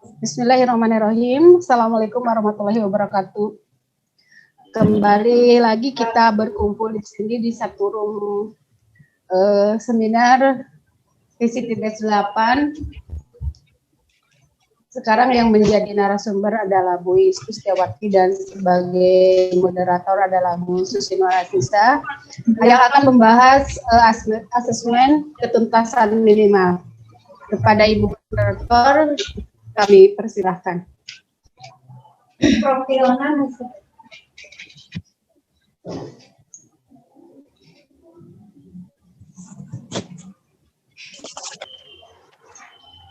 Bismillahirrahmanirrahim. Assalamualaikum warahmatullahi wabarakatuh. Kembali lagi kita berkumpul di sini di satu room seminar VCTD8. Sekarang yang menjadi narasumber adalah Bu Kustiawati dan sebagai moderator adalah Bu Susino Ratisa yang akan membahas asesmen ketuntasan minimal. Kepada Ibu Moderator, kami persilahkan. Profilnya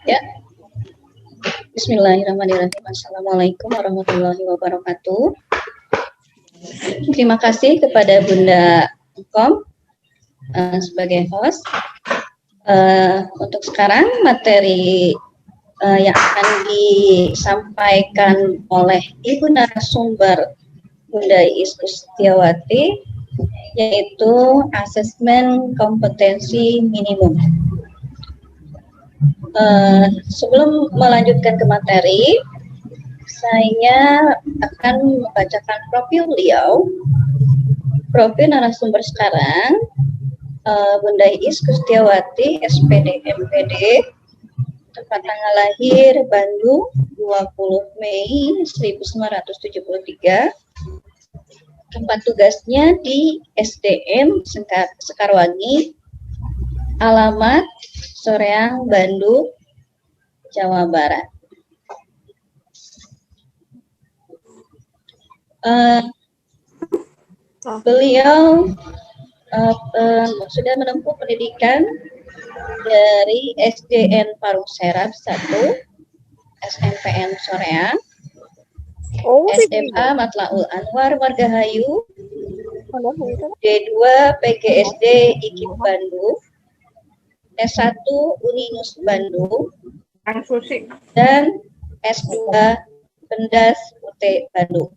ya. Bismillahirrahmanirrahim. Assalamualaikum warahmatullahi wabarakatuh. Terima kasih kepada Bunda Kom sebagai host. Untuk sekarang materi yang akan disampaikan oleh Ibu narasumber Bunda Iis Kustiawati yaitu asesmen kompetensi minimum. Sebelum melanjutkan ke materi, saya akan membacakan profil beliau. Profil narasumber sekarang, Bunda Iis Kustiawati, SPD MPD, tempat tanggal lahir Bandung 20 Mei 1973, tempat tugasnya di SDM Sekarwangi, alamat Soreang, Bandung, Jawa Barat. Beliau sudah menempuh pendidikan dari SDN Parung Serap 1, SMPN Soreang, SMA Matlaul Anwar Margahayu, D2 PGSD IKIP Bandung, S1 Uninus Bandung, dan S2 Pendas UT Bandung.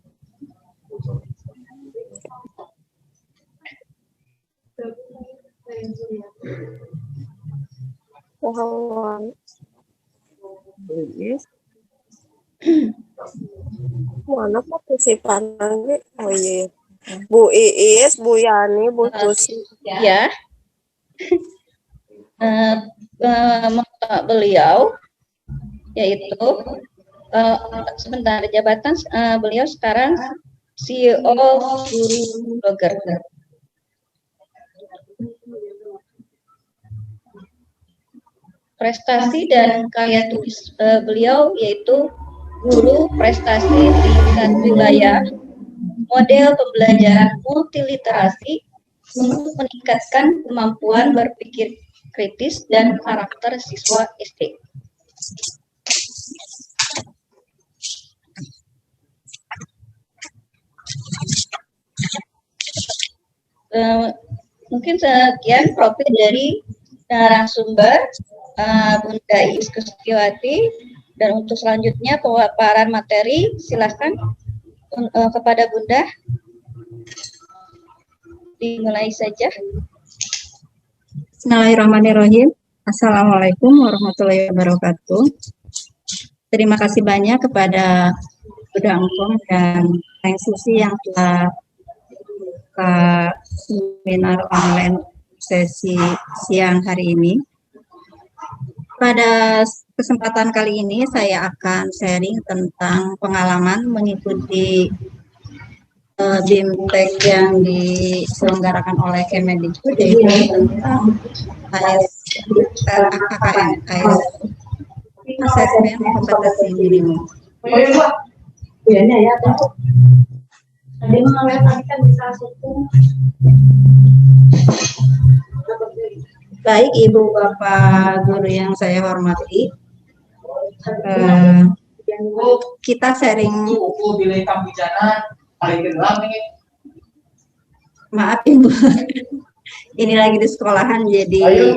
Mana partisipan lagi? Oh iya, Bu Iis, Bu Yani, Bu Tusi. Ya. Beliau yaitu sebentar jabatan beliau sekarang CEO Guru Blogger. Prestasi dan karya tulis beliau yaitu guru prestasi tingkat wilayah, model pembelajaran multiliterasi untuk meningkatkan kemampuan berpikir kritis dan karakter siswa SD. Mungkin sekian profil dari narasumber Bunda Iis Kustiawati, dan untuk selanjutnya pemaparan materi silakan kepada Bunda. Dimulai saja. Bismillahirrahmanirrahim. Assalamualaikum warahmatullahi wabarakatuh. Terima kasih banyak kepada Bunda Engkom dan Neng Susi yang telah ke seminar online sesi siang hari ini. Pada kesempatan kali ini saya akan sharing tentang pengalaman mengikuti BIMTEK yang diselenggarakan oleh Kemendikbud yaitu tentang AKKM, asesmen kompetensi minimum. Baik Ibu Bapak Guru yang saya hormati, kita sharing. Maaf Ibu, ini lagi di sekolahan jadi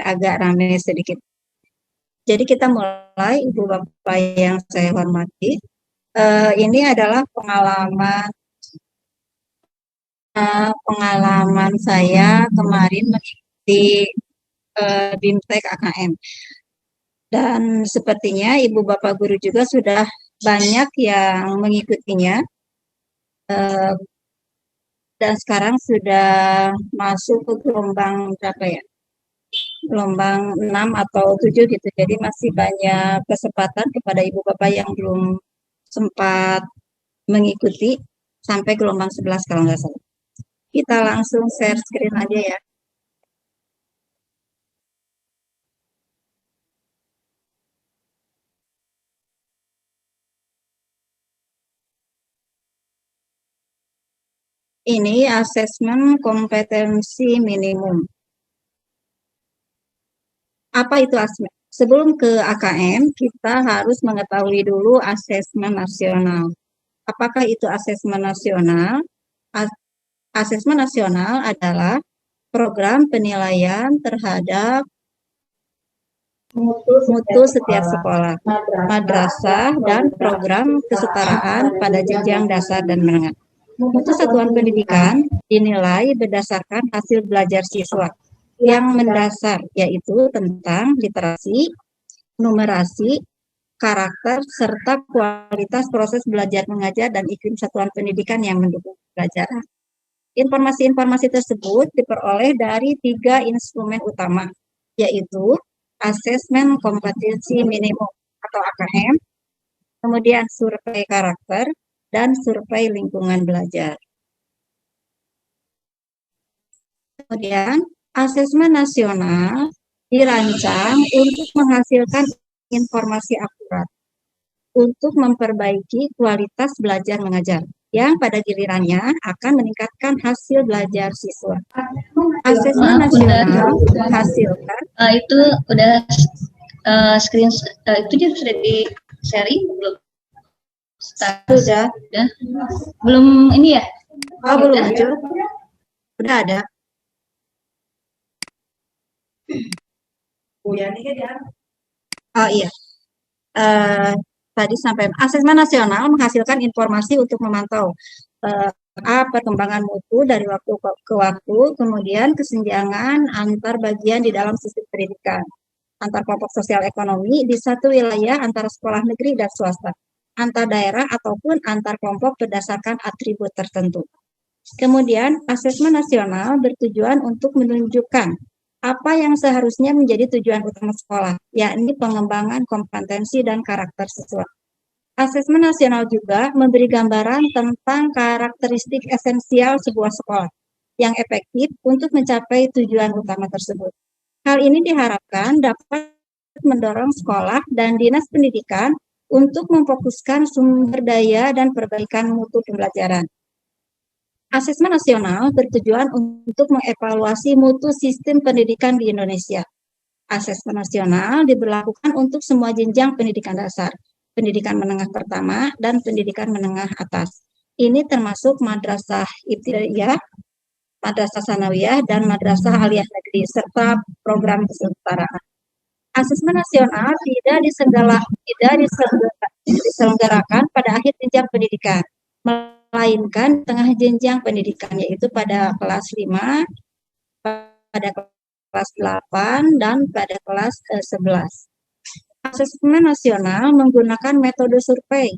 agak ramai sedikit. Jadi kita mulai Ibu Bapak yang saya hormati. Ini adalah pengalaman saya kemarin mengikuti BIMTEK AKM. Dan sepertinya Ibu Bapak Guru juga sudah banyak yang mengikutinya. Dan sekarang sudah masuk ke gelombang berapa ya? Gelombang 6 atau 7 gitu. Jadi masih banyak kesempatan kepada Ibu Bapak yang belum sempat mengikuti sampai gelombang 11 kalau nggak salah. Kita langsung share screen aja ya. Ini asesmen kompetensi minimum. Apa itu asesmen? Sebelum ke AKM, kita harus mengetahui dulu asesmen nasional. Apakah itu asesmen nasional? Asesmen nasional adalah program penilaian terhadap mutu setiap sekolah, madrasah, dan program kesetaraan pada jenjang dasar dan menengah. Mutu satuan pendidikan dinilai berdasarkan hasil belajar siswa yang mendasar, yaitu tentang literasi, numerasi, karakter, serta kualitas proses belajar mengajar dan iklim satuan pendidikan yang mendukung pelajaran. Informasi-informasi tersebut diperoleh dari 3 instrumen utama, yaitu asesmen kompetensi minimum atau AKM, kemudian survei karakter, dan survei lingkungan belajar. Kemudian, asesmen nasional dirancang untuk menghasilkan informasi akurat untuk memperbaiki kualitas belajar mengajar yang pada gilirannya akan meningkatkan hasil belajar siswa. Asesmen nasional menghasilkan Itu udah screen itu dia sudah di sharing belum? sudah Belum ini ya? belum muncul. Udah ada. Oh iya. Tadi sampai asesmen nasional menghasilkan informasi untuk memantau perkembangan mutu dari waktu ke waktu, kemudian kesenjangan antar bagian di dalam sistem pendidikan, antar kelompok sosial ekonomi di satu wilayah antara sekolah negeri dan swasta, antar daerah ataupun antar kelompok berdasarkan atribut tertentu. Kemudian, asesmen nasional bertujuan untuk menunjukkan apa yang seharusnya menjadi tujuan utama sekolah, yakni pengembangan kompetensi dan karakter siswa. Asesmen nasional juga memberi gambaran tentang karakteristik esensial sebuah sekolah yang efektif untuk mencapai tujuan utama tersebut. Hal ini diharapkan dapat mendorong sekolah dan dinas pendidikan untuk memfokuskan sumber daya dan perbaikan mutu pembelajaran. Asesmen nasional bertujuan untuk mengevaluasi mutu sistem pendidikan di Indonesia. Asesmen nasional diberlakukan untuk semua jenjang pendidikan dasar, pendidikan menengah pertama, dan pendidikan menengah atas. Ini termasuk madrasah ibtidaiyah, madrasah sanawiyah, dan madrasah aliyah negeri, serta program kesetaraan. Asesmen nasional tidak diselenggarakan pada akhir jenjang pendidikan, melainkan tengah jenjang pendidikan, yaitu pada kelas 5, pada kelas 8, dan pada kelas 11. Asesmen nasional menggunakan metode survei.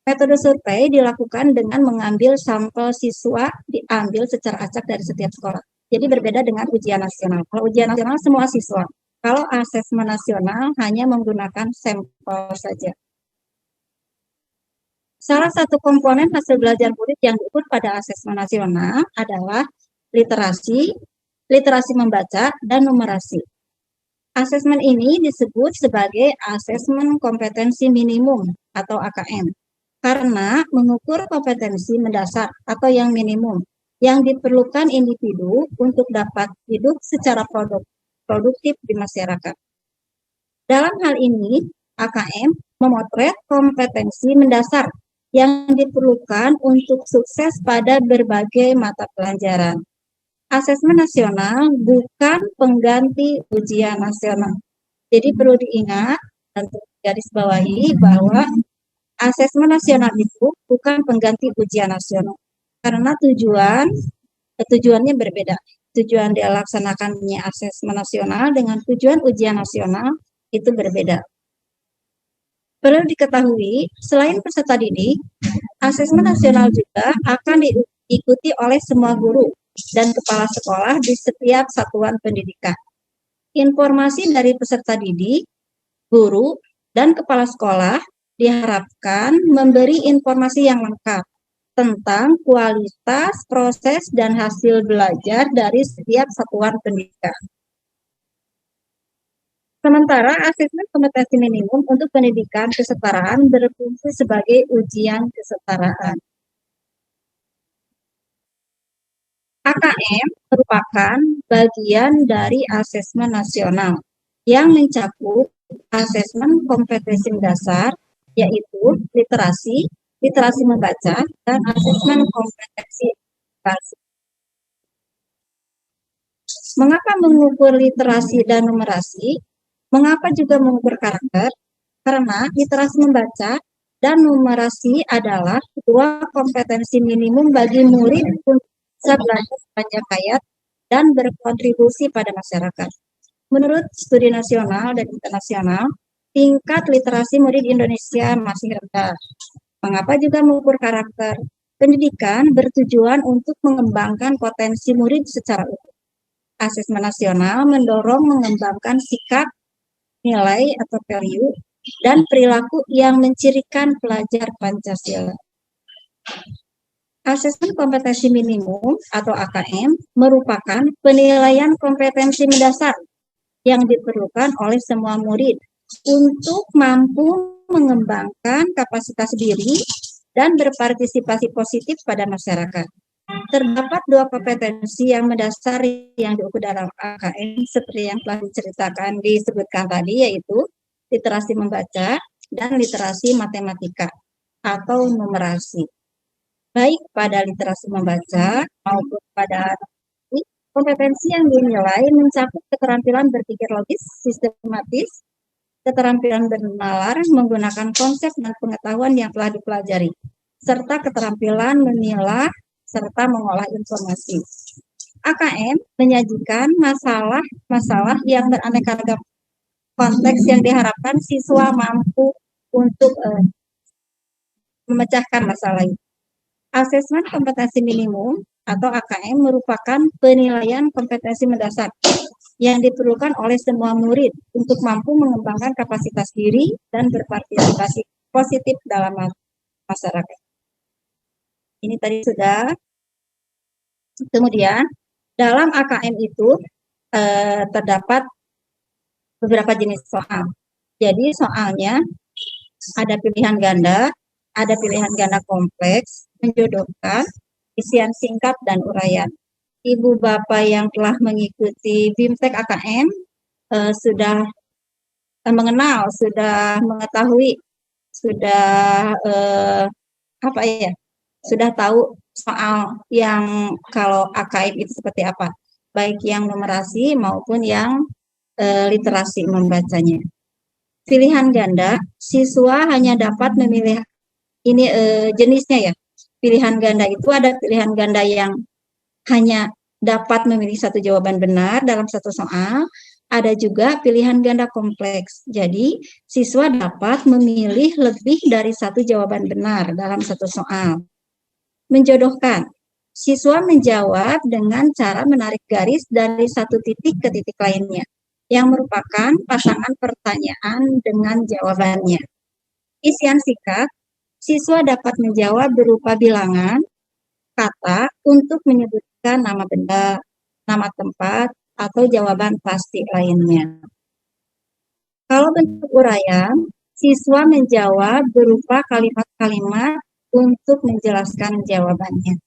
Metode survei dilakukan dengan mengambil sampel siswa diambil secara acak dari setiap sekolah. Jadi berbeda dengan ujian nasional. Kalau ujian nasional semua siswa. Kalau asesmen nasional hanya menggunakan sampel saja. Salah satu komponen hasil belajar murid yang diukur pada asesmen nasional adalah literasi, literasi membaca, dan numerasi. Asesmen ini disebut sebagai asesmen kompetensi minimum atau AKM karena mengukur kompetensi mendasar atau yang minimum yang diperlukan individu untuk dapat hidup secara produktif di masyarakat. Dalam hal ini, AKM memotret kompetensi mendasar yang diperlukan untuk sukses pada berbagai mata pelajaran. Asesmen nasional bukan pengganti ujian nasional. Jadi perlu diingat dan garis bawahi bahwa asesmen nasional itu bukan pengganti ujian nasional. Karena tujuannya berbeda. Tujuan dilaksanakannya asesmen nasional dengan tujuan ujian nasional itu berbeda. Perlu diketahui, selain peserta didik, asesmen nasional juga akan diikuti oleh semua guru dan kepala sekolah di setiap satuan pendidikan. Informasi dari peserta didik, guru, dan kepala sekolah diharapkan memberi informasi yang lengkap tentang kualitas, proses, dan hasil belajar dari setiap satuan pendidikan. Sementara asesmen kompetensi minimum untuk pendidikan kesetaraan berfungsi sebagai ujian kesetaraan. AKM merupakan bagian dari asesmen nasional yang mencakup asesmen kompetensi dasar, yaitu literasi, literasi membaca, dan asesmen kompetensi literasi. Mengapa mengukur literasi dan numerasi? Mengapa juga mengukur karakter? Karena literasi membaca dan numerasi adalah dua kompetensi minimum bagi murid untuk bisa belajar sepanjang hayat dan berkontribusi pada masyarakat. Menurut studi nasional dan internasional, tingkat literasi murid Indonesia masih rendah. Mengapa juga mengukur karakter? Pendidikan bertujuan untuk mengembangkan potensi murid secara utuh. Asesmen nasional mendorong mengembangkan sikap, nilai atau value, dan perilaku yang mencirikan pelajar Pancasila. Asesmen kompetensi minimum atau AKM merupakan penilaian kompetensi mendasar yang diperlukan oleh semua murid untuk mampu mengembangkan kapasitas diri dan berpartisipasi positif pada masyarakat. Terdapat dua kompetensi yang mendasar yang diukur dalam AKM seperti yang telah disebutkan tadi, yaitu literasi membaca dan literasi matematika atau numerasi. Baik pada literasi membaca maupun pada kompetensi yang dinilai mencakup keterampilan berpikir logis, sistematis, keterampilan bernalar menggunakan konsep dan pengetahuan yang telah dipelajari, serta keterampilan memilah serta mengolah informasi. AKM menyajikan masalah-masalah yang beraneka ragam konteks yang diharapkan siswa mampu untuk memecahkan masalah itu. Asesmen kompetensi minimum atau AKM merupakan penilaian kompetensi mendasar yang diperlukan oleh semua murid untuk mampu mengembangkan kapasitas diri dan berpartisipasi positif dalam masyarakat. Ini tadi sudah. Kemudian dalam AKM itu terdapat beberapa jenis soal. Jadi soalnya ada pilihan ganda, ada pilihan ganda kompleks, menjodohkan, isian singkat, dan uraian. Ibu Bapak yang telah mengikuti BIMTEK AKM sudah mengenal, sudah mengetahui, sudah sudah tahu soal yang kalau AKM itu seperti apa, baik yang numerasi maupun yang literasi membacanya. Pilihan ganda, siswa hanya dapat memilih ini jenisnya ya. Pilihan ganda itu ada pilihan ganda yang hanya dapat memilih satu jawaban benar dalam satu soal, ada juga pilihan ganda kompleks. Jadi, siswa dapat memilih lebih dari satu jawaban benar dalam satu soal. Menjodohkan, siswa menjawab dengan cara menarik garis dari satu titik ke titik lainnya, yang merupakan pasangan pertanyaan dengan jawabannya. Isian singkat, siswa dapat menjawab berupa bilangan, kata untuk menyebutkan nama benda, nama tempat, atau jawaban pasti lainnya. Kalau bentuk uraian, siswa menjawab berupa kalimat-kalimat untuk menjelaskan jawabannya.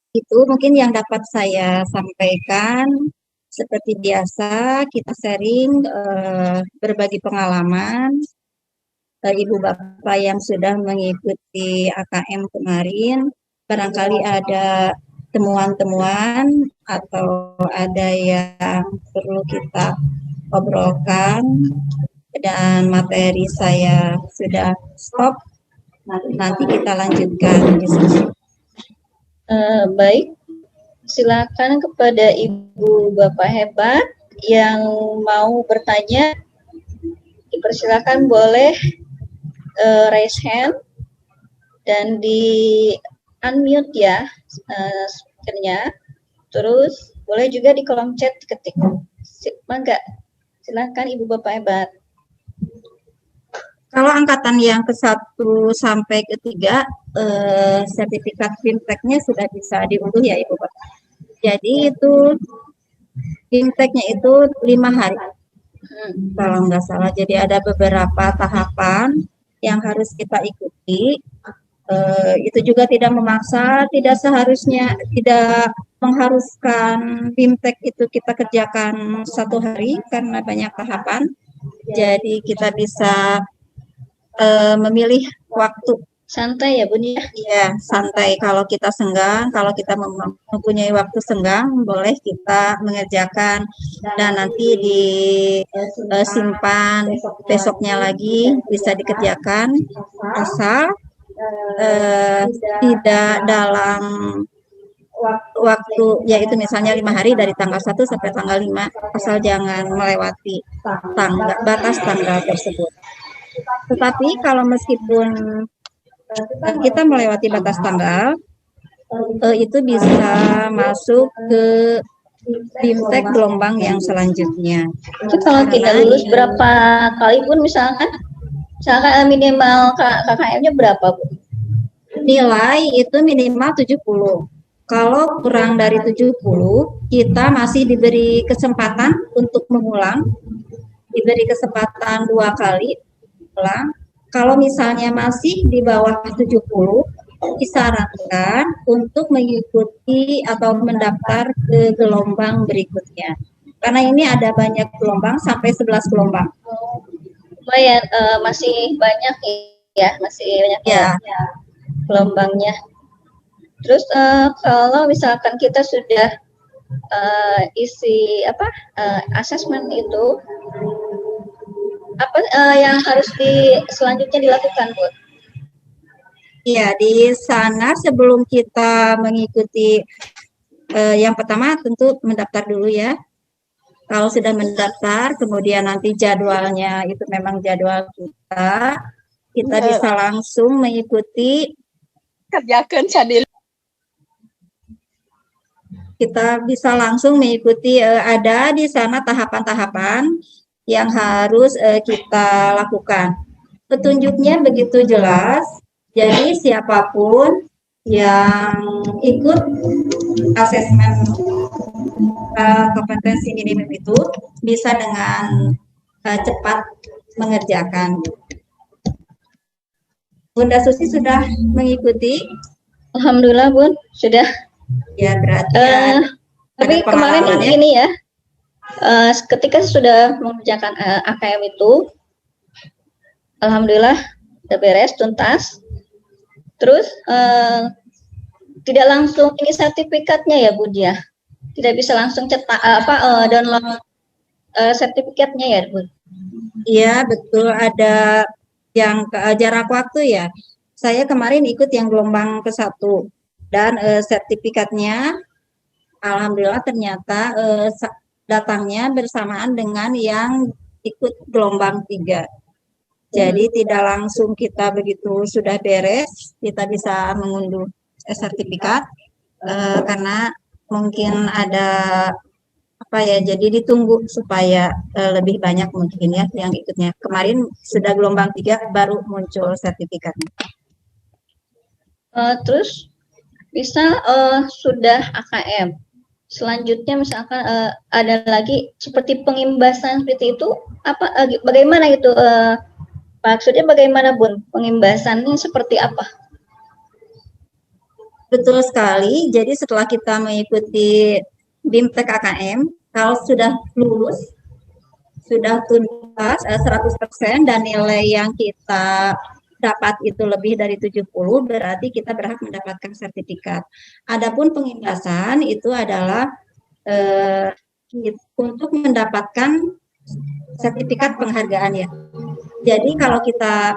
Itu mungkin yang dapat saya sampaikan. Seperti biasa, kita sharing berbagi pengalaman. Ibu Bapak yang sudah mengikuti AKM kemarin, barangkali ada temuan-temuan atau ada yang perlu kita obrolkan, dan materi saya sudah stop. Nanti kita lanjutkan diskusi. Baik, silakan kepada Ibu Bapak hebat yang mau bertanya. dipersilakan boleh raise hand dan di unmute ya speakernya. Terus boleh juga di kolom chat ketik. Mangga, silakan Ibu Bapak hebat. Kalau angkatan yang ke-1 sampai ke-3, sertifikat fintech-nya sudah bisa diunduh ya Ibu Bapak. Jadi itu fintech-nya itu 5 hari. Kalau nggak salah, jadi ada beberapa tahapan yang harus kita ikuti. Itu juga tidak memaksa, tidak seharusnya, tidak mengharuskan fintech itu kita kerjakan 1 hari karena banyak tahapan. Jadi kita bisa memilih waktu. Santai ya Bun ya? Iya, santai. Kalau kita senggang, kalau kita mempunyai waktu senggang, boleh kita mengerjakan dan nanti disimpan besoknya lagi bisa dikerjakan asal tidak dalam waktu, yaitu misalnya 5 hari dari tanggal 1 sampai tanggal 5, asal jangan melewati batas tanggal tersebut. Tetapi kalau meskipun kita melewati batas tanggal, itu bisa masuk ke fintech gelombang yang selanjutnya. Itu kalau tidak lulus berapa kali Bun misalkan minimal KKM-nya berapa Bu? Nilai itu minimal 70. Kalau kurang dari 70, kita masih diberi kesempatan untuk mengulang, diberi kesempatan 2 kali ulang. Kalau misalnya masih di bawah 70, disarankan untuk mengikuti atau mendaftar ke gelombang berikutnya. Karena ini ada banyak gelombang, sampai 11 gelombang. Lumayan, masih banyak ya, ya gelombangnya. Terus kalau misalkan kita sudah isi asesmen itu, apa yang harus selanjutnya dilakukan, Bu? Iya, di sana sebelum kita mengikuti yang pertama tentu mendaftar dulu ya. Kalau sudah mendaftar, kemudian nanti jadwalnya itu memang jadwal kita bisa langsung mengikuti. Kerjakan sadil. Kita bisa langsung mengikuti, ada di sana tahapan-tahapan yang harus kita lakukan. Petunjuknya begitu jelas, jadi siapapun yang ikut asesmen kompetensi minimum itu bisa dengan cepat mengerjakan. Bunda Susi sudah mengikuti? Alhamdulillah Bun, sudah. Ya berarti tapi kemarin ini ya, ketika sudah mengerjakan AKM itu, alhamdulillah udah beres tuntas. Terus tidak langsung ini sertifikatnya ya Bun ya, tidak bisa langsung cetak download sertifikatnya ya Bun. Iya betul, ada yang jarak waktu ya. Saya kemarin ikut yang gelombang ke-1 dan sertifikatnya alhamdulillah ternyata datangnya bersamaan dengan yang ikut gelombang 3. Jadi tidak langsung kita begitu sudah beres, kita bisa mengunduh sertifikat karena mungkin ada jadi ditunggu supaya lebih banyak mungkin ya yang ikutnya. Kemarin sudah gelombang 3 baru muncul sertifikatnya. Terus misal sudah AKM, selanjutnya misalkan ada lagi seperti pengimbasan seperti itu, bagaimana itu maksudnya bagaimana Bun, pengimbasannya seperti apa? Betul sekali, jadi setelah kita mengikuti BIMTEK AKM, kalau sudah lulus, sudah tuntas 100% dan nilai yang kita dapat itu lebih dari 70, berarti kita berhak mendapatkan sertifikat. Adapun pengimbasan itu adalah untuk mendapatkan sertifikat penghargaan ya. Jadi kalau kita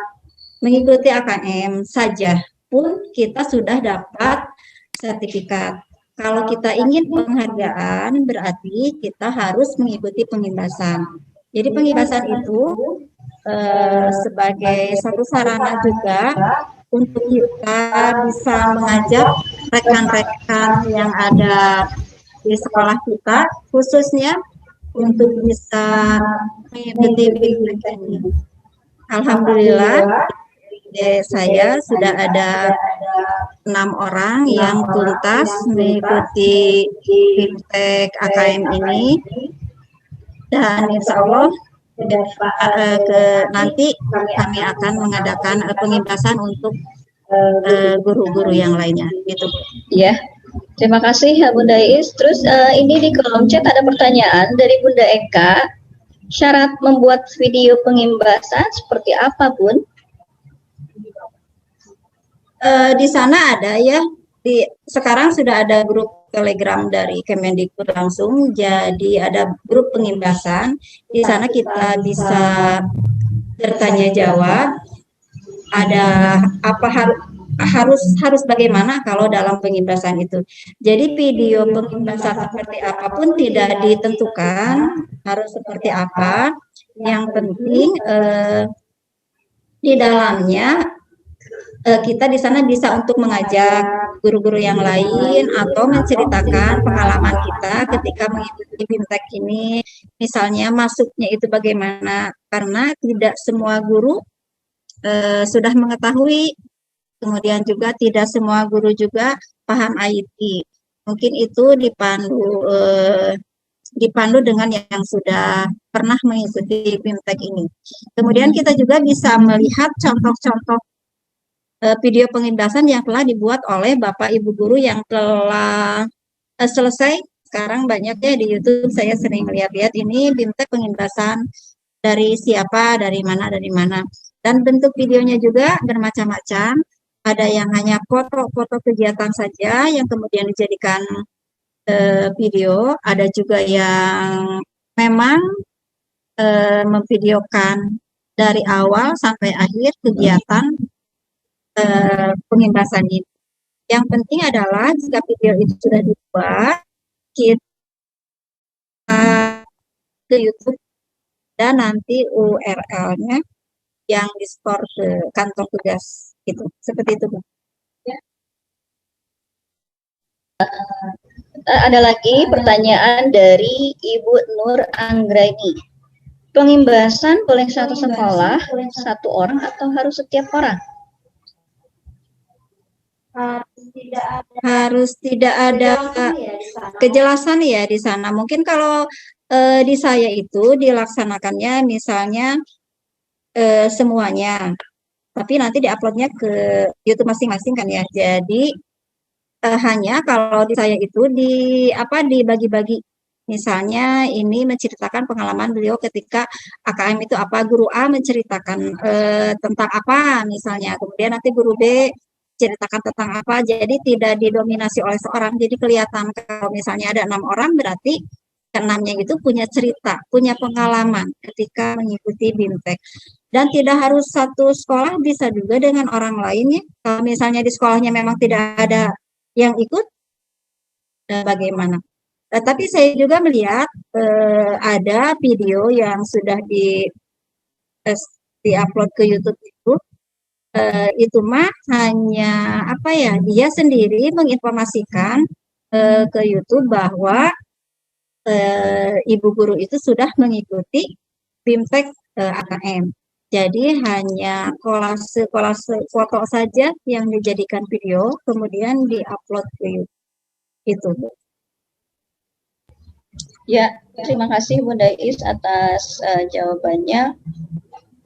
mengikuti AKM saja pun kita sudah dapat sertifikat. Kalau kita ingin penghargaan berarti kita harus mengikuti pengimbasan. Jadi pengimbasan itu sebagai satu sarana juga untuk kita bisa mengajak rekan-rekan yang ada di sekolah kita, khususnya untuk bisa mengikuti BIMTEK ini. Alhamdulillah, saya sudah ada 6 orang yang tuntas mengikuti BIMTEK AKM ini, dan insya Allah nanti kami akan mengadakan pengibasan untuk guru-guru yang lainnya. Gitu. Ya, terima kasih Bunda Is. Terus ini di kolom chat ada pertanyaan dari Bunda Eka. Syarat membuat video pengimbasan seperti apa, Bun? Di sana ada ya. Sekarang sudah ada grup Telegram dari Kemendikbud langsung, jadi ada grup pengimbasan. Di sana kita bisa bertanya jawab. Ada apa harus bagaimana kalau dalam pengimbasan itu. Jadi video pengimbasan seperti apapun tidak ditentukan harus seperti apa. Yang penting di dalamnya kita di sana bisa untuk mengajak guru-guru yang lain atau menceritakan pengalaman kita ketika mengikuti BIMTEK ini, misalnya masuknya itu bagaimana, karena tidak semua guru sudah mengetahui, kemudian juga tidak semua guru juga paham IT. Mungkin itu dipandu dengan yang sudah pernah mengikuti BIMTEK ini. Kemudian kita juga bisa melihat contoh-contoh video pengimbasan yang telah dibuat oleh Bapak Ibu guru yang telah selesai. Sekarang banyak ya di YouTube, saya sering lihat-lihat ini BIMTEK pengimbasan dari siapa, dari mana. Dan bentuk videonya juga bermacam-macam. Ada yang hanya foto-foto kegiatan saja yang kemudian dijadikan video. Ada juga yang memang memvideokan dari awal sampai akhir kegiatan pengimbasan ini. Yang penting adalah jika video itu sudah dibuat, kita ke YouTube dan nanti URL-nya yang di-store ke kantong tugas gitu. Seperti itu, Bu. Ya. Ada lagi pertanyaan dari Ibu Nur Anggraini. Pengimbasan boleh satu sekolah, satu orang atau harus setiap orang? Harus tidak ada kejelasan ya di sana. Mungkin kalau di saya itu dilaksanakannya misalnya semuanya, tapi nanti diuploadnya ke YouTube masing-masing kan ya. Jadi hanya kalau di saya itu dibagi-bagi. Misalnya ini menceritakan pengalaman beliau ketika AKM itu apa, guru A menceritakan tentang apa misalnya, kemudian nanti guru B ceritakan tentang apa, jadi tidak didominasi oleh seorang. Jadi kelihatan kalau misalnya ada 6 orang, berarti ke-6-nya itu punya cerita, punya pengalaman ketika mengikuti BIMTEK. Dan tidak harus satu sekolah, bisa juga dengan orang lainnya. Kalau misalnya di sekolahnya memang tidak ada yang ikut, bagaimana? Tapi saya juga melihat ada video yang sudah di-upload ke YouTube itu mah hanya dia sendiri menginformasikan ke YouTube bahwa ibu guru itu sudah mengikuti BIMTEK AKM. Jadi hanya kolase foto saja yang dijadikan video, kemudian diupload ke YouTube. Itu. Ya, terima kasih Bunda Is atas jawabannya.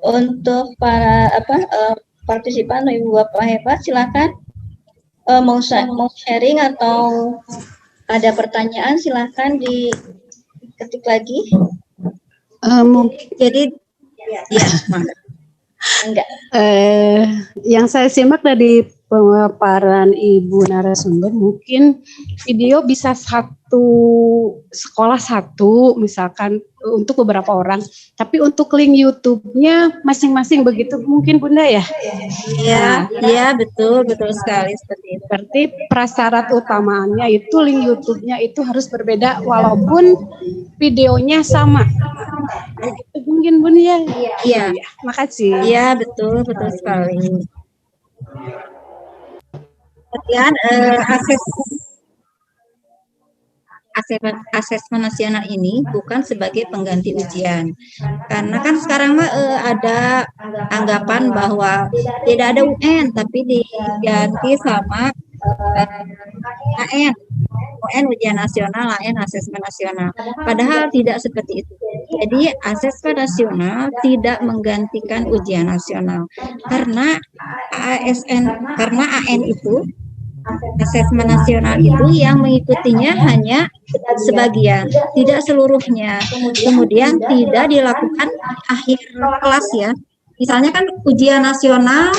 Untuk para partisipan, Ibu Bapak hebat, silakan mau sharing atau ada pertanyaan, silakan diketik lagi. Jadi ya, enggak. Yang saya simak dari pemaparan Ibu narasumber, mungkin video bisa satu sekolah satu misalkan untuk beberapa orang, tapi untuk link YouTube-nya masing-masing begitu mungkin Bunda ya? Iya, iya betul sekali seperti itu. Berarti prasyarat utamanya itu link YouTube-nya itu harus berbeda walaupun videonya sama. Itu mungkin Bun ya? Iya. Makasih. Iya, betul sekali. Kemudian asesmen nasional ini bukan sebagai pengganti ujian, karena kan sekarang ada anggapan bahwa tidak ada UN tapi diganti sama AN, UN ujian nasional, AN asesmen nasional. Padahal tidak seperti itu. Jadi asesmen nasional tidak menggantikan ujian nasional, karena AN itu asesmen nasional itu yang mengikutinya hanya sebagian, tidak seluruhnya. Kemudian tidak dilakukan akhir kelas ya. Misalnya kan ujian nasional,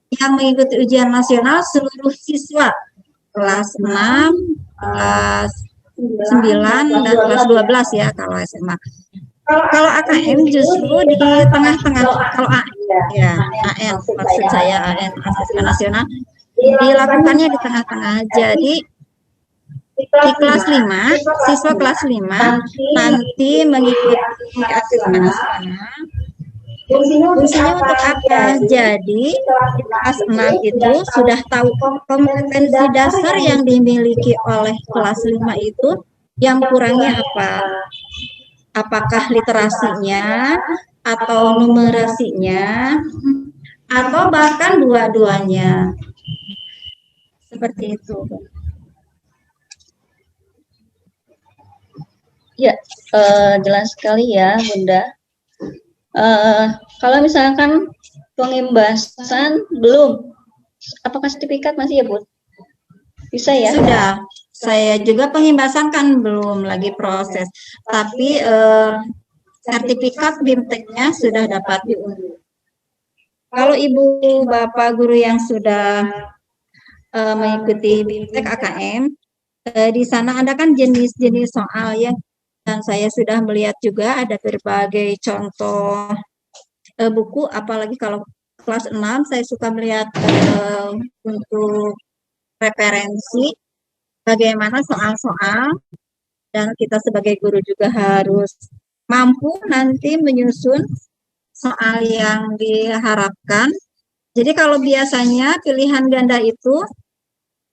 yang mengikuti ujian nasional seluruh siswa kelas 6, kelas 9, dan kelas 12 ya kalau SMA. Kalau AKM justru di tengah-tengah. Kalau AN maksud saya AN asesmen nasional dilakukannya di tengah-tengah. Jadi di kelas 5, siswa kelas 5 nanti mengikuti asesmen nasional. Fungsinya untuk apa? Jadi di kelas 6 itu sudah tahu kompetensi dasar yang dimiliki oleh kelas 5 itu, yang kurangnya apa? Apakah literasinya atau numerasinya atau bahkan dua-duanya. Seperti itu. Ya, jelas sekali ya Bunda. Kalau misalkan pengimbasan belum, apakah sertifikat masih ya Bun? Bisa ya? Sudah. Saya juga pengimbasan kan belum lagi proses, tapi sertifikat BIMTEK-nya sudah dapat diunduh. Kalau Ibu Bapak guru yang sudah mengikuti BIMTEK AKM, di sana ada kan jenis-jenis soal ya, dan saya sudah melihat juga ada berbagai contoh buku, apalagi kalau kelas 6 saya suka melihat untuk referensi bagaimana soal-soal, dan kita sebagai guru juga harus mampu nanti menyusun soal yang diharapkan. Jadi kalau biasanya pilihan ganda itu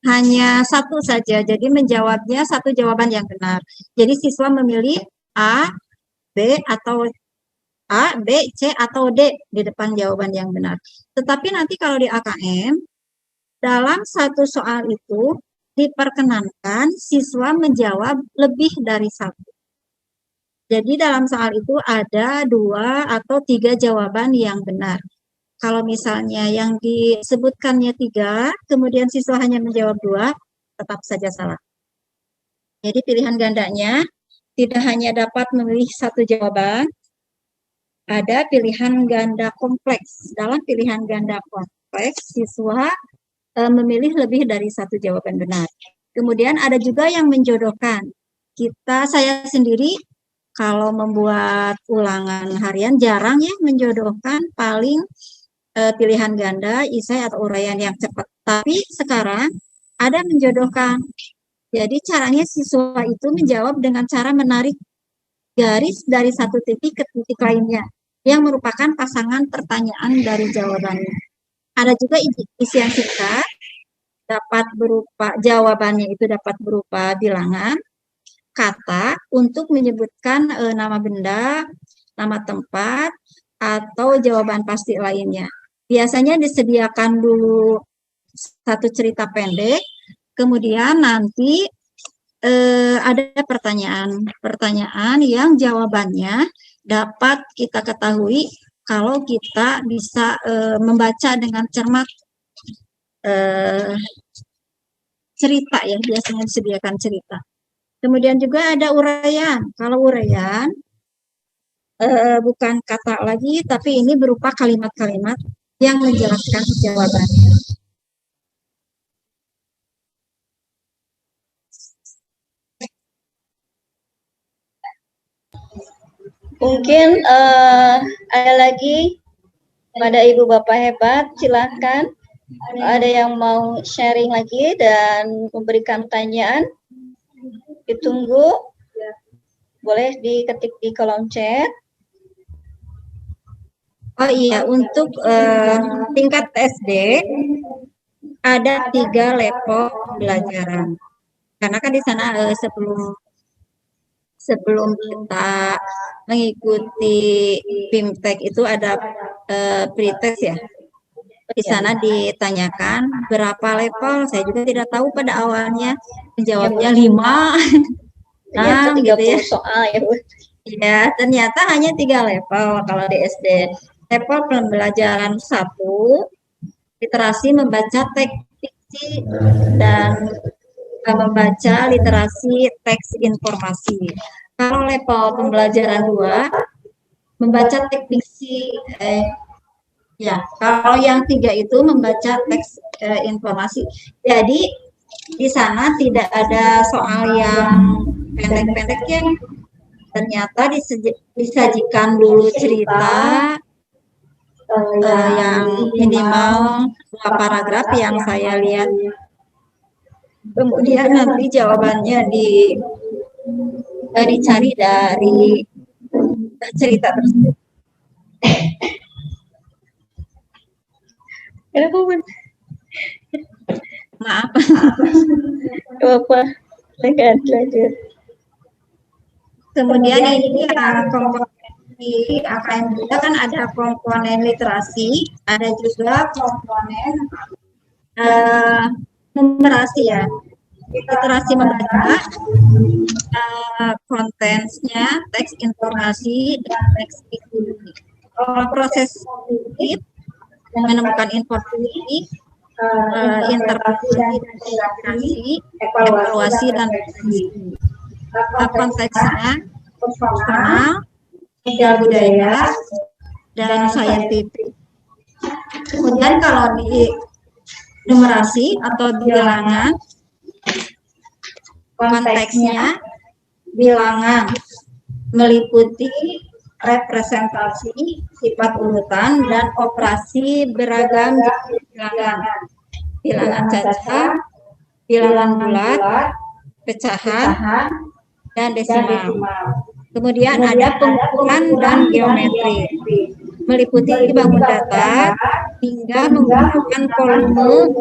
hanya satu saja, jadi menjawabnya satu jawaban yang benar. Jadi siswa memilih A, B, C, atau D di depan jawaban yang benar. Tetapi nanti kalau di AKM, dalam satu soal itu diperkenankan siswa menjawab lebih dari satu. Jadi dalam soal itu ada 2 atau 3 jawaban yang benar. Kalau misalnya yang disebutkannya 3, kemudian siswa hanya menjawab 2, tetap saja salah. Jadi pilihan gandanya tidak hanya dapat memilih satu jawaban, ada pilihan ganda kompleks. Dalam pilihan ganda kompleks, siswa memilih lebih dari satu jawaban benar. Kemudian ada juga yang menjodohkan. Saya sendiri kalau membuat ulangan harian jarang ya menjodohkan, paling pilihan ganda, isai atau uraian yang cepat. Tapi sekarang ada menjodohkan. Jadi caranya siswa itu menjawab dengan cara menarik garis dari satu titik ke titik lainnya, yang merupakan pasangan pertanyaan dari jawabannya. Ada juga isian singkat, jawabannya itu dapat berupa bilangan, kata untuk menyebutkan nama benda, nama tempat, atau jawaban pasti lainnya. Biasanya disediakan dulu satu cerita pendek, kemudian nanti ada pertanyaan yang jawabannya dapat kita ketahui kalau kita bisa membaca dengan cermat cerita ya, biasanya disediakan cerita. Kemudian juga ada uraian. Kalau uraian bukan kata lagi, tapi ini berupa kalimat-kalimat yang menjelaskan jawabannya. Mungkin ada lagi pada Ibu Bapak hebat, silakan. Ada yang mau sharing lagi dan memberikan pertanyaan? Ditunggu. Boleh diketik di kolom chat. Oh iya, untuk tingkat SD ada 3 level pembelajaran. Karena kan di sana sebelum kita mengikuti BIMTEK itu ada pretest ya. Di sana ditanyakan berapa level, saya juga tidak tahu pada awalnya. Menjawabnya 5. Ternyata 30 gitu ya. soal ya, Bu. Ya, ternyata hanya 3 level kalau di SD. Level pembelajaran 1, literasi membaca teks diksi dan membaca literasi teks informasi. Kalau level pembelajaran 2, membaca teks diksi, kalau yang 3 itu membaca teks informasi. Jadi di sana tidak ada soal yang pendek-pendek ya. Ternyata disajikan dulu cerita yang minimal 2 paragraf yang saya lihat. Kemudian nanti jawabannya dicari dari cerita tersebut. Kenapa, Bu? Maaf. Apa? Lanjut. Kemudian ini komponen di AKM kita kan ada komponen literasi, ada juga komponen numerasi ya. Literasi membaca, kontennya, teks informasi, dan teks diskusi. Kalau proses kognitif menemukan informasi, interpretasi dan evaluasi dan refleksi. Konteksnya personal, sosial budaya, dan saintifik. Kemudian kalau di numerasi atau bilangan, konteksnya bilangan meliputi representasi, sifat urutan, dan operasi beragam bilangan. Bilangan caca, bilangan bulat, pecahan, dan desimal. Kemudian ada pengukuran dan geometri, meliputi bangun data hingga menggunakan volume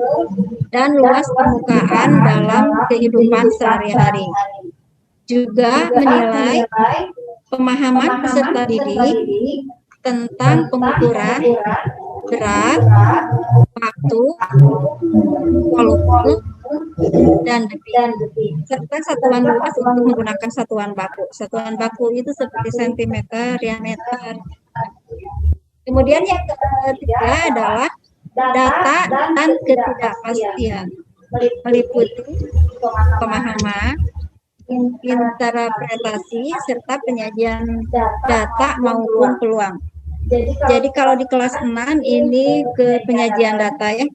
dan luas permukaan dalam kehidupan sehari-hari. Juga menilai pemahaman peserta didik tentang pengukuran berat, waktu, volume, dan detik, serta satuan luas untuk menggunakan satuan baku. Satuan baku itu seperti sentimeter, diameter. Kemudian yang ketiga adalah data dan ketidakpastian, meliputi pemahaman, interpretasi, serta penyajian data maupun peluang. Jadi kalau di kelas 6 ini ke penyajian data ya,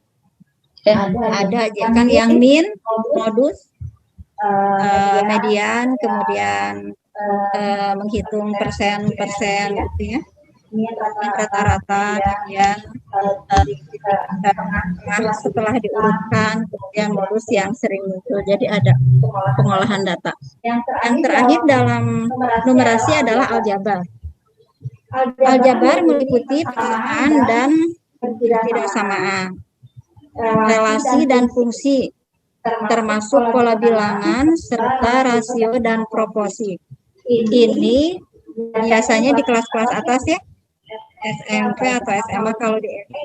ada aja kan yang min, modus, median, kemudian menghitung persen-persen gitu ya, rata-rata, kemudian setelah diurutkan, kemudian modus yang sering muncul. Jadi ada pengolahan data. Yang terakhir dalam numerasi adalah aljabar. Aljabar meliputi persamaan dan ketidaksamaan, relasi dan fungsi, termasuk pola bilangan, serta rasio dan proporsi. Ini biasanya di kelas-kelas atas ya, SMP atau SMA. Kalau di SD,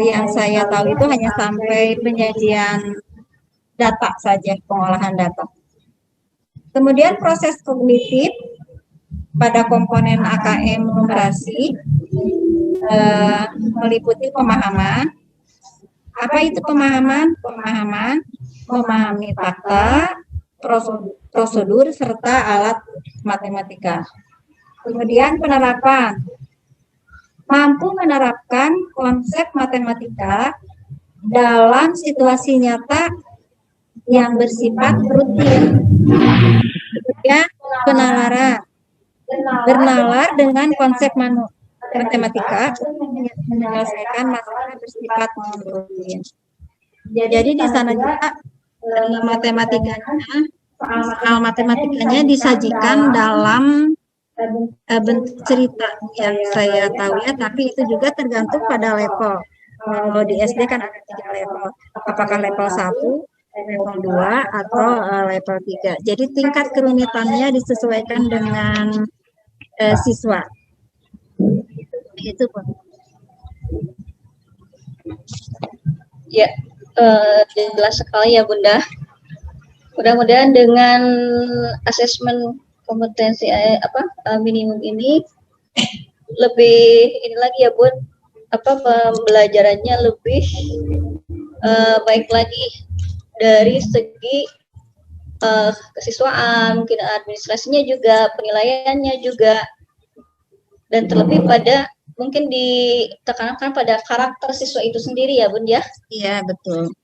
yang saya tahu itu hanya sampai penyajian data saja, pengolahan data. Kemudian proses kognitif pada komponen AKM numerasi meliputi pemahaman. Apa itu pemahaman? Pemahaman memahami fakta, prosedur, serta alat matematika. Kemudian penerapan, mampu menerapkan konsep matematika dalam situasi nyata yang bersifat rutin. Kemudian penalaran, bernalar dengan konsep matematika untuk menyelesaikan masalah bersifat non-rutin. Jadi di sana juga soal matematikanya disajikan dalam bentuk cerita yang saya tahu ya, tapi itu juga tergantung pada level. Kalau di SD kan ada 3 level, apakah level 1, level 2, atau level 3. Jadi tingkat kerumitannya disesuaikan dengan siswa. Itu Pun. Ya, jelas sekali ya Bunda. Mudah-mudahan dengan asesmen kompetensi minimum ini lebih ini lagi ya Bun, pembelajarannya lebih baik lagi dari segi kesiswaan, mungkin administrasinya juga, penilaiannya juga, dan terlebih pada mungkin ditekankan pada karakter siswa itu sendiri ya Bun ya. Iya betul.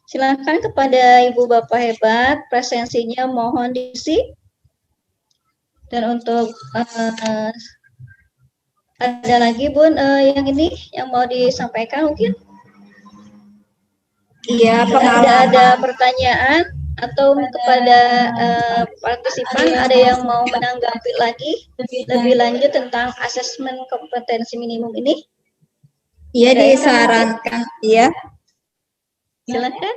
Silakan kepada Ibu Bapak hebat, presensinya mohon diisi. Dan untuk ada lagi Bun yang ini yang mau disampaikan mungkin? Iya, ada pertanyaan atau kepada partisipan ada yang mau menanggapi lagi lebih lanjut tentang asesmen kompetensi minimum ini? Iya, disarankan, iya. Silakan.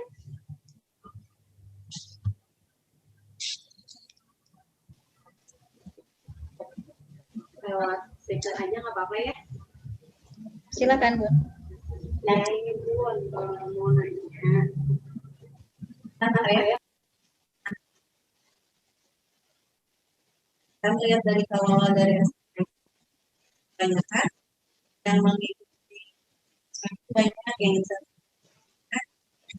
Lewat speaker aja nggak apa-apa ya? Silakan Bu. Nah ini Bu, kalau mau nanya. Kita melihat dari kalau dari kebanyakan dan mengikuti banyak yang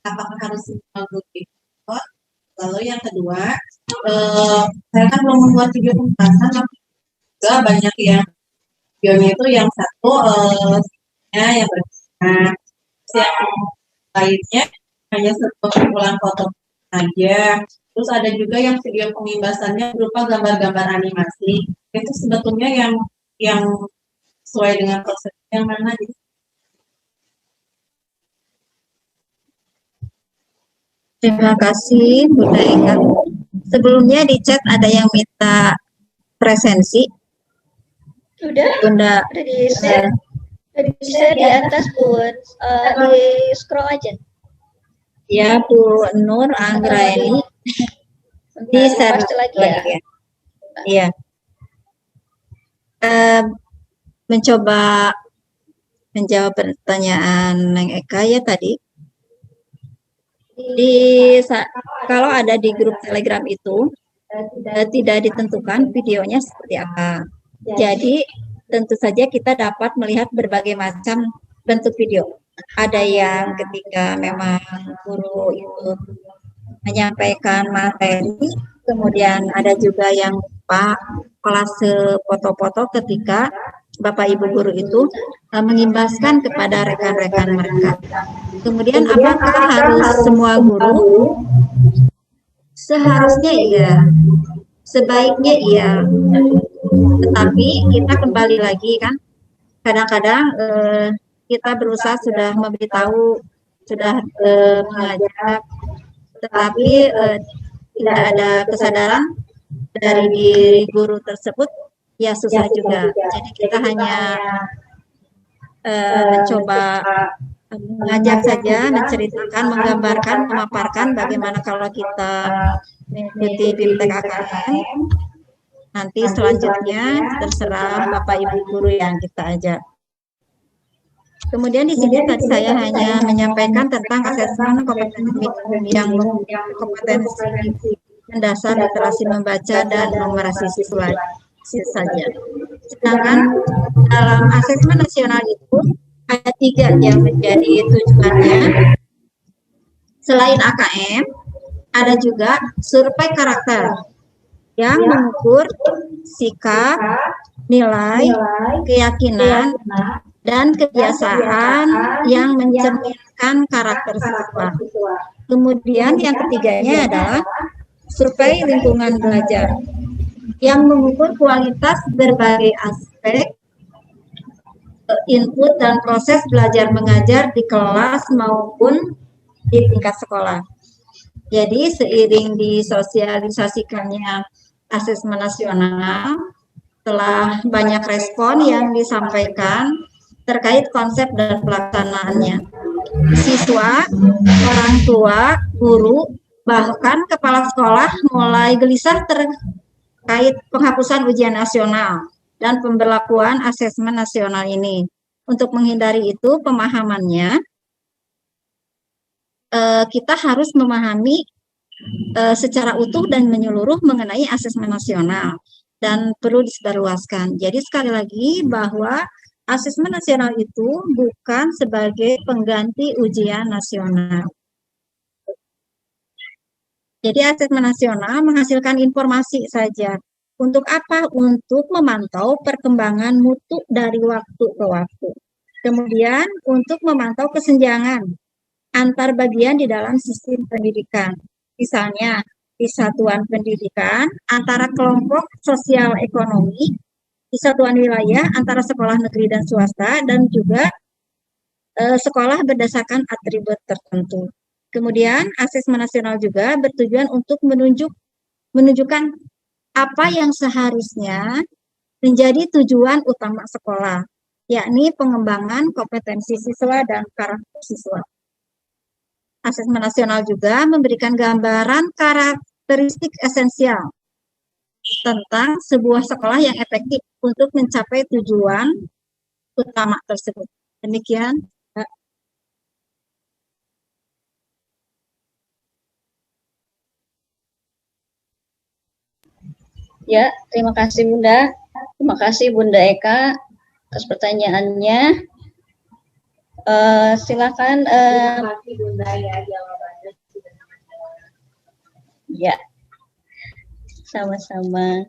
apakah harus semua grup ikut? Lalu yang kedua, saya kan belum membuat video pembahasan, tapi juga banyak yang videonya itu yang satu yang berbeda, yang lainnya hanya satu kumpulan foto aja. Terus ada juga yang video pengimbasannya berupa gambar-gambar animasi. Itu sebetulnya yang sesuai dengan proses yang mana gitu. Terima kasih Bunda Eka. Sebelumnya di chat ada yang minta presensi. Udah di-share. Di-share di atas Bun. Di scroll aja. Ya Bu Nur Anggraini. Di-share lagi ya. Iya. Mencoba menjawab pertanyaan Neng Eka ya tadi. Kalau ada di grup Telegram itu tidak ditentukan videonya seperti apa. Jadi tentu saja kita dapat melihat berbagai macam bentuk video. Ada yang ketika memang guru itu menyampaikan materi, kemudian ada juga yang kolase foto-foto ketika Bapak Ibu guru itu mengimbaskan kepada rekan-rekan mereka. Kemudian apakah harus semua guru? Seharusnya iya, sebaiknya iya. Tetapi kita kembali lagi kan, kadang-kadang kita berusaha sudah memberitahu, sudah mengajak, tetapi tidak ada kesadaran dari diri guru tersebut, ya susah juga. Jadi kita hanya mencoba mengajak saja, menceritakan, menggambarkan, memaparkan bagaimana kalau kita mengikuti BIMTEK AKM. Nanti selanjutnya terserah Bapak Ibu guru yang kita ajak. Kemudian di sini tadi saya hanya menyampaikan tentang asesmen kompetensi minimum yang kompetensi mendasar literasi membaca dan numerasi siswa saja. Sedangkan dalam asesmen nasional itu ada 3 yang menjadi tujuannya. Selain AKM, ada juga survei karakter yang mengukur sikap, nilai, keyakinan, dan kebiasaan yang mencerminkan karakter siswa. Kemudian yang ketiganya adalah survei lingkungan belajar. yang mengukur kualitas berbagai aspek input dan proses belajar mengajar di kelas maupun di tingkat sekolah. Jadi seiring disosialisasikannya asesmen nasional, telah banyak respon yang disampaikan terkait konsep dan pelaksanaannya. Siswa, orang tua, guru, bahkan kepala sekolah mulai gelisah terkait penghapusan ujian nasional dan pemberlakuan asesmen nasional ini. Untuk menghindari itu, pemahamannya, kita harus memahami secara utuh dan menyeluruh mengenai asesmen nasional dan perlu disebarluaskan. Jadi sekali lagi bahwa asesmen nasional itu bukan sebagai pengganti ujian nasional. Jadi asesmen nasional menghasilkan informasi saja. Untuk apa? Untuk memantau perkembangan mutu dari waktu ke waktu. Kemudian untuk memantau kesenjangan antar bagian di dalam sistem pendidikan. Misalnya di satuan pendidikan antara kelompok sosial ekonomi, di satuan wilayah antara sekolah negeri dan swasta, dan juga sekolah berdasarkan atribut tertentu. Kemudian asesmen nasional juga bertujuan untuk menunjukkan apa yang seharusnya menjadi tujuan utama sekolah, yakni pengembangan kompetensi siswa dan karakter siswa. Asesmen nasional juga memberikan gambaran karakteristik esensial tentang sebuah sekolah yang efektif untuk mencapai tujuan utama tersebut. Demikian. Ya, terima kasih Bunda. Terima kasih Bunda Eka atas pertanyaannya. Silakan. Terima kasih Bunda ya, jawabannya sudah sangat jelas. Ya, sama-sama.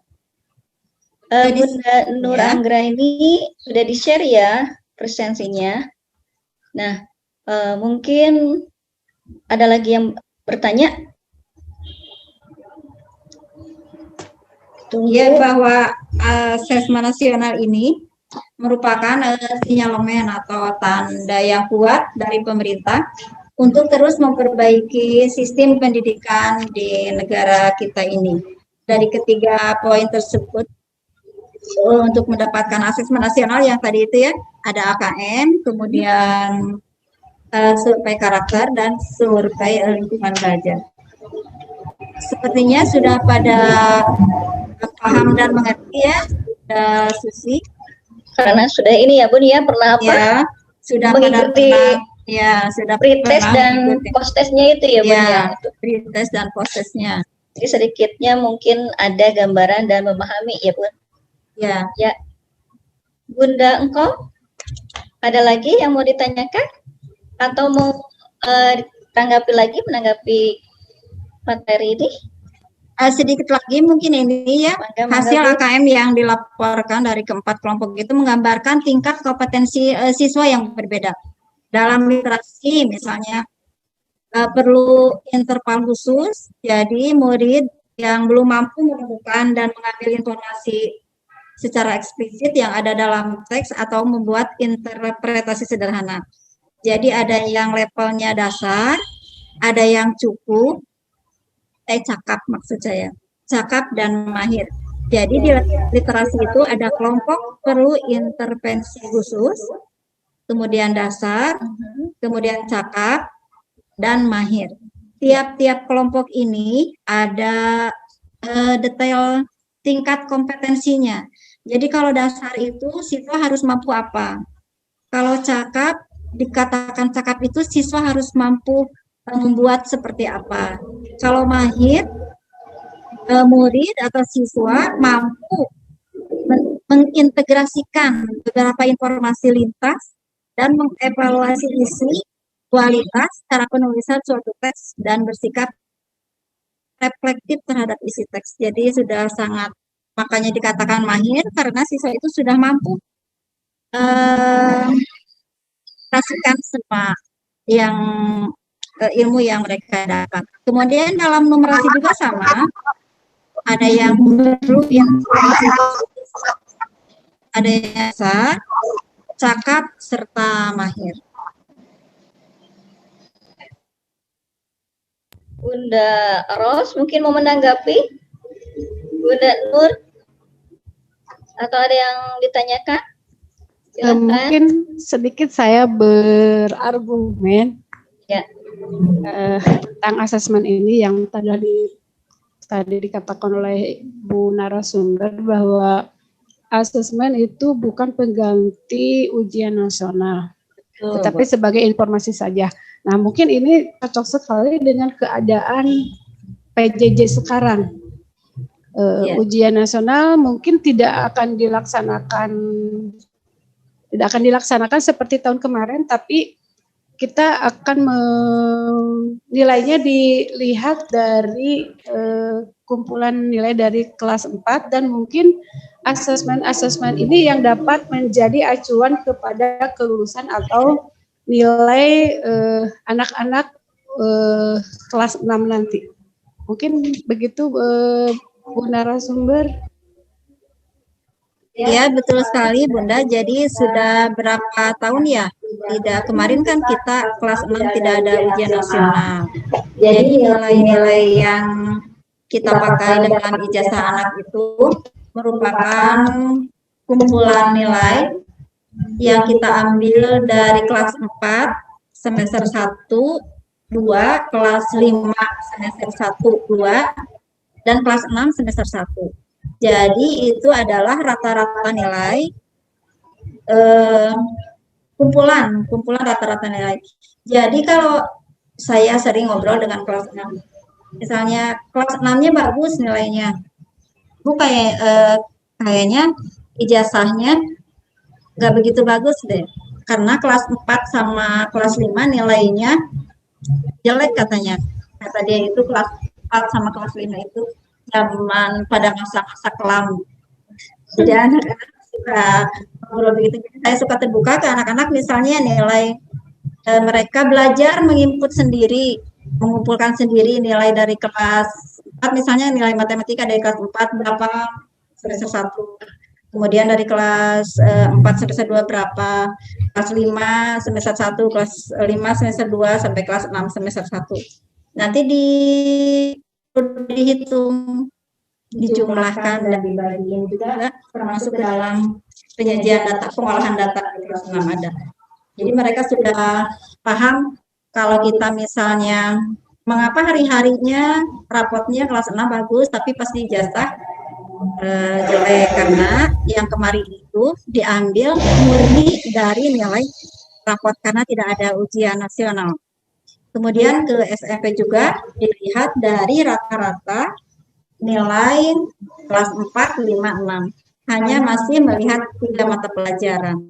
Bunda Nur Anggraini sudah di-share ya presensinya. Nah, mungkin ada lagi yang bertanya? Ya, bahwa asesmen nasional ini merupakan sinyalemen atau tanda yang kuat dari pemerintah untuk terus memperbaiki sistem pendidikan di negara kita ini. Dari ketiga poin tersebut, untuk mendapatkan asesmen nasional yang tadi itu ya, ada AKM, kemudian survei karakter, dan survei lingkungan belajar. Sepertinya sudah pada paham dan mengerti ya, Susi. Karena sudah ini ya Bun ya, pernah apa? Ya, sudah mengikuti sudah pretest dan post-testnya itu ya Bun ya. Pretest dan post-testnya. Jadi sedikitnya mungkin ada gambaran dan memahami ya Bun. Ya. Ya. Bunda engkau ada lagi yang mau ditanyakan atau mau menanggapi materi ini? Sedikit lagi mungkin ini ya, hasil AKM yang dilaporkan dari keempat kelompok itu menggambarkan tingkat kompetensi siswa yang berbeda. Dalam literasi misalnya perlu interval khusus, jadi murid yang belum mampu menemukan dan mengambil informasi secara eksplisit yang ada dalam teks atau membuat interpretasi sederhana. Jadi ada yang levelnya dasar, ada yang cukup, cakap maksud saya, cakap dan mahir. Jadi di literasi itu ada kelompok perlu intervensi khusus, kemudian dasar, kemudian cakap, dan mahir. Tiap-tiap kelompok ini ada detail tingkat kompetensinya. Jadi kalau dasar itu siswa harus mampu apa? Kalau cakap, dikatakan cakap itu siswa harus mampu membuat seperti apa. Kalau mahir, murid atau siswa mampu mengintegrasikan beberapa informasi lintas dan mengevaluasi isi, kualitas, cara penulisan suatu teks, dan bersikap reflektif terhadap isi teks. Jadi sudah sangat, makanya dikatakan mahir karena siswa itu sudah mampu mengaplikasikan semua yang ilmu yang mereka dapat. Kemudian dalam numerasi juga sama, ada yang perlu yang ada yang biasa, cakap serta mahir. Bunda Ros mungkin mau menanggapi? Bunda Nur? Atau ada yang ditanyakan? Silakan. Mungkin sedikit saya berargumen Ya. Tentang asesmen ini yang tadi dikatakan oleh Bu narasumber bahwa asesmen itu bukan pengganti ujian nasional, tetapi sebagai informasi saja. Nah, mungkin ini cocok sekali dengan keadaan PJJ sekarang. Ujian nasional mungkin tidak akan dilaksanakan seperti tahun kemarin, tapi kita akan nilainya dilihat dari kumpulan nilai dari kelas 4 dan mungkin asesmen ini yang dapat menjadi acuan kepada kelulusan atau nilai anak-anak kelas 6 nanti. Mungkin begitu Bu narasumber. Ya, betul sekali Bunda. Jadi sudah berapa tahun ya? Tidak, kemarin kan kita kelas 6 tidak ada ujian nasional. Jadi nilai-nilai yang kita pakai dalam ijazah anak itu merupakan kumpulan nilai yang kita ambil dari kelas 4 semester 1, 2, kelas 5 semester 1, 2, dan kelas 6 semester 1. Jadi itu adalah rata-rata nilai kumpulan rata-rata nilai. Jadi kalau saya sering ngobrol dengan kelas 6, misalnya kelas 6-nya bagus nilainya, kayaknya ijazahnya nggak begitu bagus deh, karena kelas 4 sama kelas 5 nilainya jelek katanya. Kata dia itu kelas 4 sama kelas 5 itu zaman pada masa-masa kelam. Jadi anak-anak suka ngobrol begitu. Saya suka terbuka ke anak-anak, misalnya nilai mereka belajar menginput sendiri, mengumpulkan sendiri nilai dari kelas 4, misalnya nilai matematika dari kelas 4 berapa semester 1. Kemudian dari kelas 4 semester 2 berapa, kelas 5 semester 1, kelas 5 semester 2 sampai kelas 6 semester 1. Nanti dihitung, dijumlahkan dan dibagiin juga termasuk ke dalam penyajian data, pengolahan data di kelas 6 ada. Jadi mereka sudah paham kalau kita misalnya mengapa hari-harinya rapotnya kelas 6 bagus tapi pas di ijazah jelek, karena yang kemarin itu diambil murni dari nilai rapot karena tidak ada ujian nasional. Kemudian ke SMP juga dilihat dari rata-rata nilai kelas 4, 5, 6. Hanya masih melihat 3 mata pelajaran,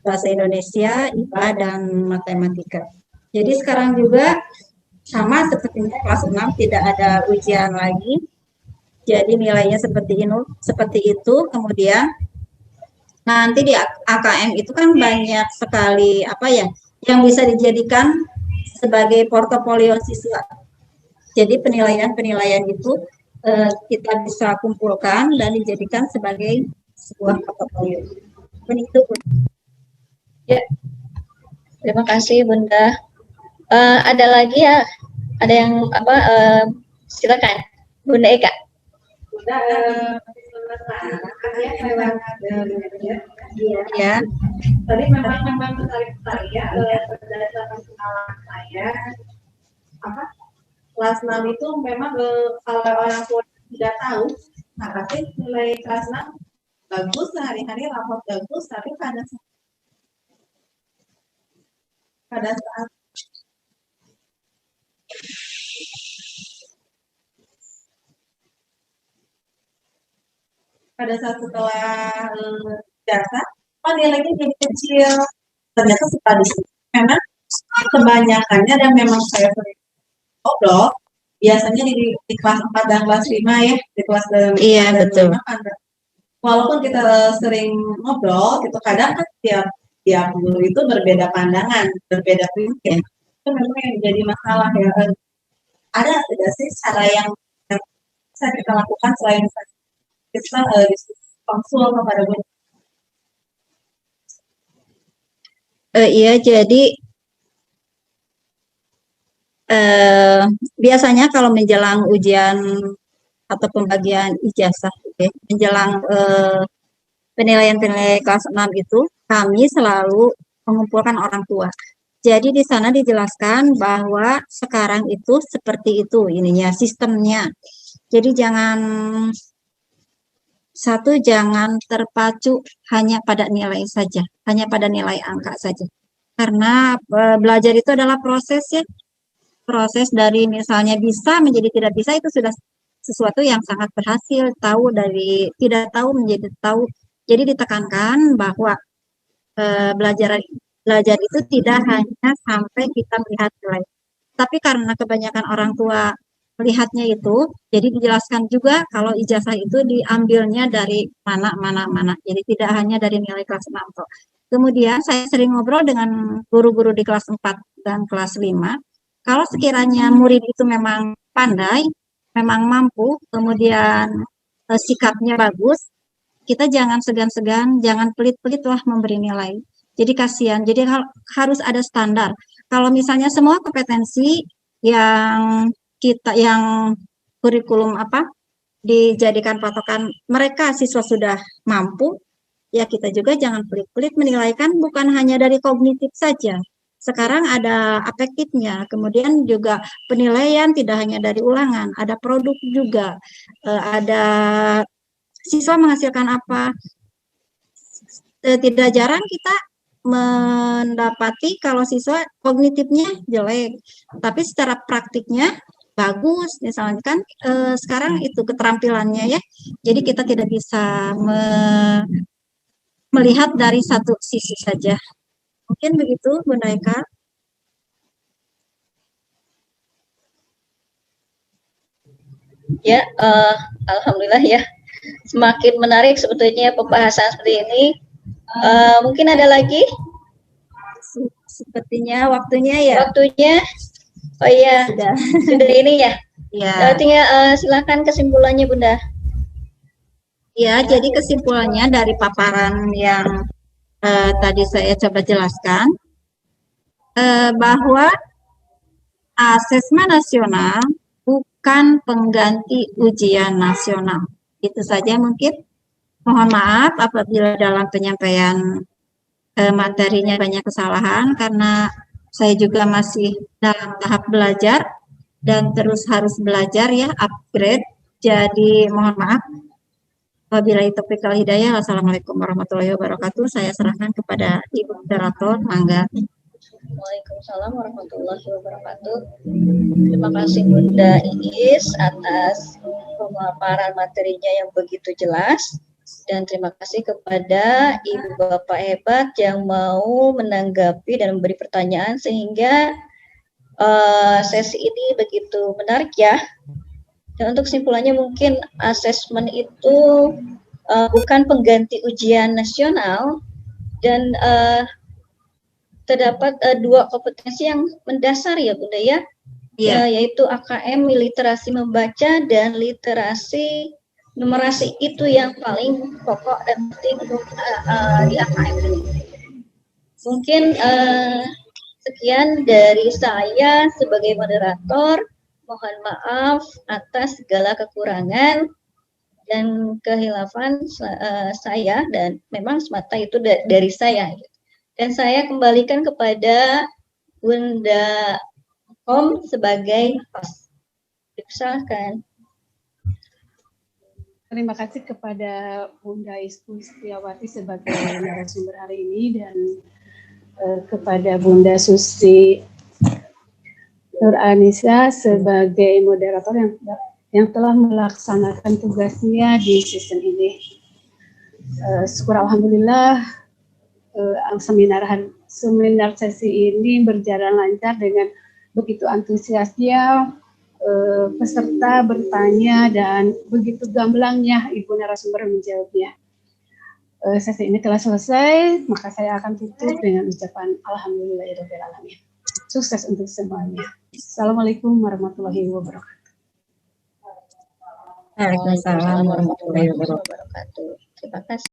bahasa Indonesia, IPA, dan matematika. Jadi sekarang juga sama seperti kelas 6 tidak ada ujian lagi. Jadi nilainya seperti itu. Kemudian nanti di AKM itu kan banyak sekali yang bisa dijadikan sebagai portofolio siswa. Jadi penilaian itu kita bisa kumpulkan dan dijadikan sebagai sebuah portofolio. Itu. Ya, terima kasih Bunda. Ada lagi ya? Ada yang silakan Bunda Eka. Bunda, Ya. Tadi memang menarik saya berdasarkan pengalaman saya kelas 6 itu memang kalau orang tua tidak tahu, nah pasti nilai kelas 6 bagus, sehari-hari rapor bagus, tapi pada saat setelah jasa, nilainya jadi kecil. Ternyata setelah memang kebanyakannya dan memang saya sering ngobrol, biasanya di kelas 4 dan kelas 5 ya, di kelas 5 Iya, betul. Walaupun kita sering ngobrol, gitu kadang kan tiap guru itu berbeda pandangan, berbeda prinsip. Itu memang yang menjadi masalah ya. Ada tidak sih cara yang bisa kita lakukan selain kita konsul kepada guru? Iya, jadi biasanya kalau menjelang ujian atau pembagian ijazah, menjelang penilaian-penilaian kelas 6 itu, kami selalu mengumpulkan orang tua. Jadi di sana dijelaskan bahwa sekarang itu seperti itu ininya sistemnya. Jadi jangan terpacu hanya pada nilai saja, hanya pada nilai angka saja. Karena belajar itu adalah proses ya. Proses dari misalnya bisa menjadi tidak bisa itu sudah sesuatu yang sangat berhasil, tahu dari tidak tahu menjadi tahu. Jadi ditekankan bahwa belajar itu tidak hanya sampai kita melihat nilai. Tapi karena kebanyakan orang tua melihatnya itu, jadi dijelaskan juga kalau ijazah itu diambilnya dari mana. Jadi tidak hanya dari nilai kelas 6. Kemudian saya sering ngobrol dengan guru-guru di kelas 4 dan kelas 5. Kalau sekiranya murid itu memang pandai, memang mampu, kemudian sikapnya bagus, kita jangan segan-segan, jangan pelit-pelit lah memberi nilai. Jadi kasihan. Jadi harus ada standar. Kalau misalnya semua kompetensi yang kurikulum dijadikan patokan mereka siswa sudah mampu, ya kita juga jangan pelit-pelit menilaikan bukan hanya dari kognitif saja. Sekarang ada afektifnya, kemudian juga penilaian tidak hanya dari ulangan, ada produk juga, ada siswa menghasilkan apa. Tidak jarang kita mendapati kalau siswa kognitifnya jelek, tapi secara praktiknya bagus. Misalnya kan sekarang itu keterampilannya ya, jadi kita tidak bisa melihat dari satu sisi saja. Mungkin begitu, Bunda Eka. Ya, alhamdulillah ya. Semakin menarik sebetulnya pembahasan seperti ini. Mungkin ada lagi? Sepertinya waktunya ya. Waktunya? Oh iya, sudah ini ya. Ya. Tinggal silakan kesimpulannya, Bunda. Ya, jadi kesimpulannya dari paparan yang tadi saya coba jelaskan, bahwa asesmen nasional bukan pengganti ujian nasional. Itu saja mungkin. Mohon maaf apabila dalam penyampaian materinya banyak kesalahan, karena saya juga masih dalam tahap belajar dan terus harus belajar ya, upgrade. Jadi mohon maaf. Wabillahi taufiq wal hidayah. Wassalamualaikum warahmatullahi wabarakatuh. Saya serahkan kepada Ibu Moderator. Mangga. Waalaikumsalam warahmatullahi wabarakatuh. Terima kasih Bunda Iis atas pemaparan materinya yang begitu jelas. Dan terima kasih kepada Ibu Bapak hebat yang mau menanggapi dan memberi pertanyaan sehingga sesi ini begitu menarik ya. Dan untuk kesimpulannya mungkin asesmen itu bukan pengganti ujian nasional dan terdapat dua kompetensi yang mendasar ya Bunda ya, yaitu AKM literasi membaca dan literasi numerasi. Itu yang paling pokok dan penting untuk di AKM ini. Mungkin sekian dari saya sebagai moderator. Mohon maaf atas segala kekurangan dan kehilafan saya, dan memang semata itu dari saya. Dan saya kembalikan kepada Bunda Om sebagai host. Silakan. Terima kasih kepada Bunda Isku Setiawati sebagai narasumber hari ini dan kepada Bunda Susi Nur Anissa sebagai moderator yang telah melaksanakan tugasnya di season ini. Syukur alhamdulillah seminar sesi ini berjalan lancar dengan begitu antusiasnya peserta bertanya dan begitu gamblangnya Ibu narasumber menjawabnya. Sesi ini telah selesai, maka saya akan tutup dengan ucapan alhamdulillahirabbil alamin. Sukses untuk semuanya. Assalamualaikum warahmatullahi wabarakatuh. Waalaikumsalam warahmatullahi wabarakatuh. wabarakatuh. Terima kasih.